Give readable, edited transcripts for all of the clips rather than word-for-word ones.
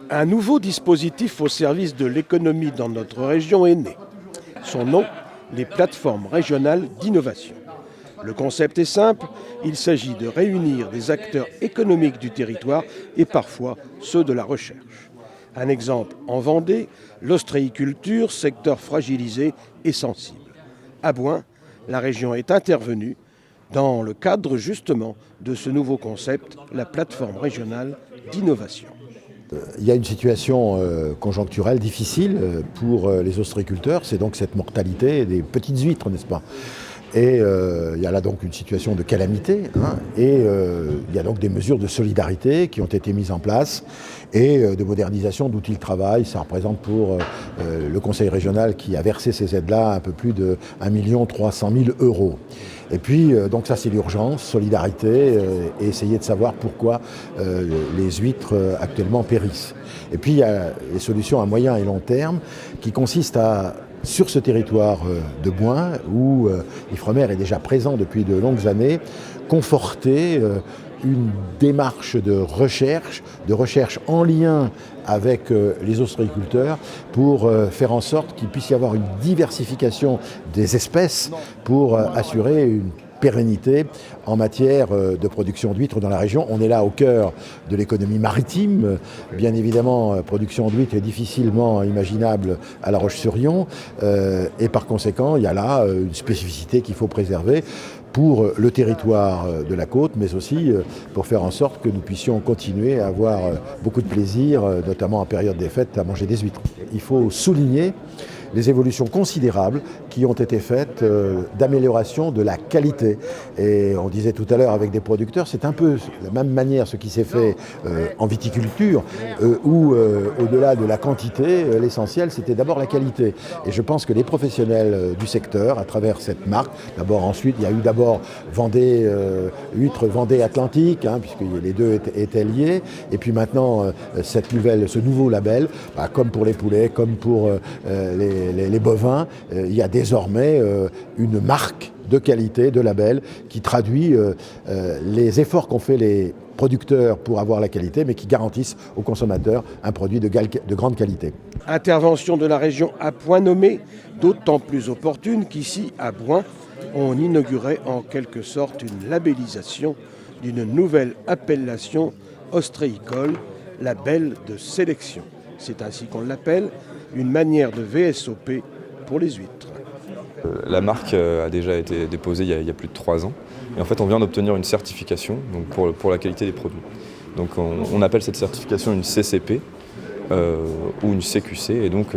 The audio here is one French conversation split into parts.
Un nouveau dispositif au service de l'économie dans notre région est né. Son nom, les plateformes régionales d'innovation. Le concept est simple, il s'agit de réunir des acteurs économiques du territoire et parfois ceux de la recherche. Un exemple en Vendée, l'ostréiculture, secteur fragilisé et sensible. À Bouin, la région est intervenue dans le cadre justement de ce nouveau concept, la plateforme régionale d'innovation. Il y a une situation conjoncturelle difficile pour les ostréiculteurs, c'est donc cette mortalité des petites huîtres, n'est-ce pas ? Et il y a là donc une situation de calamité, et il y a donc des mesures de solidarité qui ont été mises en place et de modernisation d'outils de travail. Ça représente pour le Conseil régional qui a versé ces aides-là un peu plus de 1 300 000 €. Et puis, donc ça c'est l'urgence, solidarité, et essayer de savoir pourquoi les huîtres actuellement périssent. Et puis il y a les solutions à moyen et long terme qui consistent à, sur ce territoire de Bouin, où Ifremer est déjà présent depuis de longues années, conforter une démarche de recherche en lien avec les ostréiculteurs pour faire en sorte qu'il puisse y avoir une diversification des espèces pour assurer une pérennité en matière de production d'huîtres dans la région. On est là au cœur de l'économie maritime. Bien évidemment, production d'huîtres est difficilement imaginable à La Roche-sur-Yon. Et par conséquent, il y a là une spécificité qu'il faut préserver pour le territoire de la côte, mais aussi pour faire en sorte que nous puissions continuer à avoir beaucoup de plaisir, notamment en période des fêtes, à manger des huîtres. Il faut souligner les évolutions considérables qui ont été faites d'amélioration de la qualité. Et on disait tout à l'heure avec des producteurs, c'est un peu de la même manière ce qui s'est fait en viticulture, où au-delà de la quantité, l'essentiel c'était d'abord la qualité. Et je pense que les professionnels du secteur, à travers cette marque, ensuite il y a eu d'abord Vendée, Huîtres Vendée Atlantique, puisque les deux étaient liés, et puis maintenant ce nouveau label, comme pour les poulets, comme pour les bovins, il y a désormais une marque de qualité, de label, qui traduit les efforts qu'ont fait les producteurs pour avoir la qualité, mais qui garantissent aux consommateurs un produit de grande qualité. Intervention de la région à point nommé, d'autant plus opportune qu'ici, à Bouin, on inaugurait en quelque sorte une labellisation d'une nouvelle appellation ostréicole, label de sélection. C'est ainsi qu'on l'appelle, une manière de VSOP pour les huîtres. La marque a déjà été déposée il y a plus de 3 ans. Et en fait, on vient d'obtenir une certification donc pour la qualité des produits. Donc on appelle cette certification une CCP ou une CQC. Et donc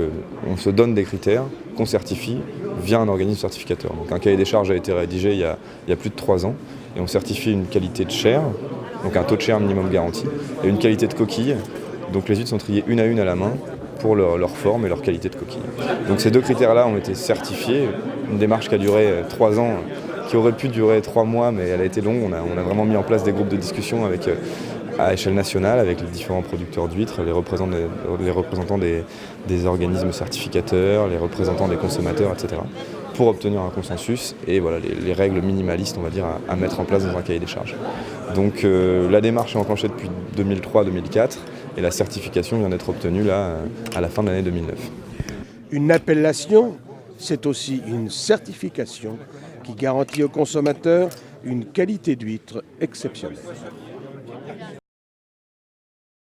on se donne des critères qu'on certifie via un organisme certificateur. Donc un cahier des charges a été rédigé il y a plus de 3 ans. Et on certifie une qualité de chair, donc un taux de chair minimum garanti, et une qualité de coquille. Donc les huîtres sont triées une à une à la main pour leur forme et leur qualité de coquille. Donc ces deux critères-là ont été certifiés. Une démarche qui a duré 3 ans, qui aurait pu durer 3 mois, mais elle a été longue. On a vraiment mis en place des groupes de discussion à échelle nationale avec les différents producteurs d'huîtres, les représentants des organismes certificateurs, les représentants des consommateurs, etc. pour obtenir un consensus et voilà, les règles minimalistes, on va dire, à mettre en place dans un cahier des charges. Donc la démarche est enclenchée depuis 2003-2004 et la certification vient d'être obtenue là, à la fin de l'année 2009. Une appellation, c'est aussi une certification qui garantit aux consommateurs une qualité d'huître exceptionnelle.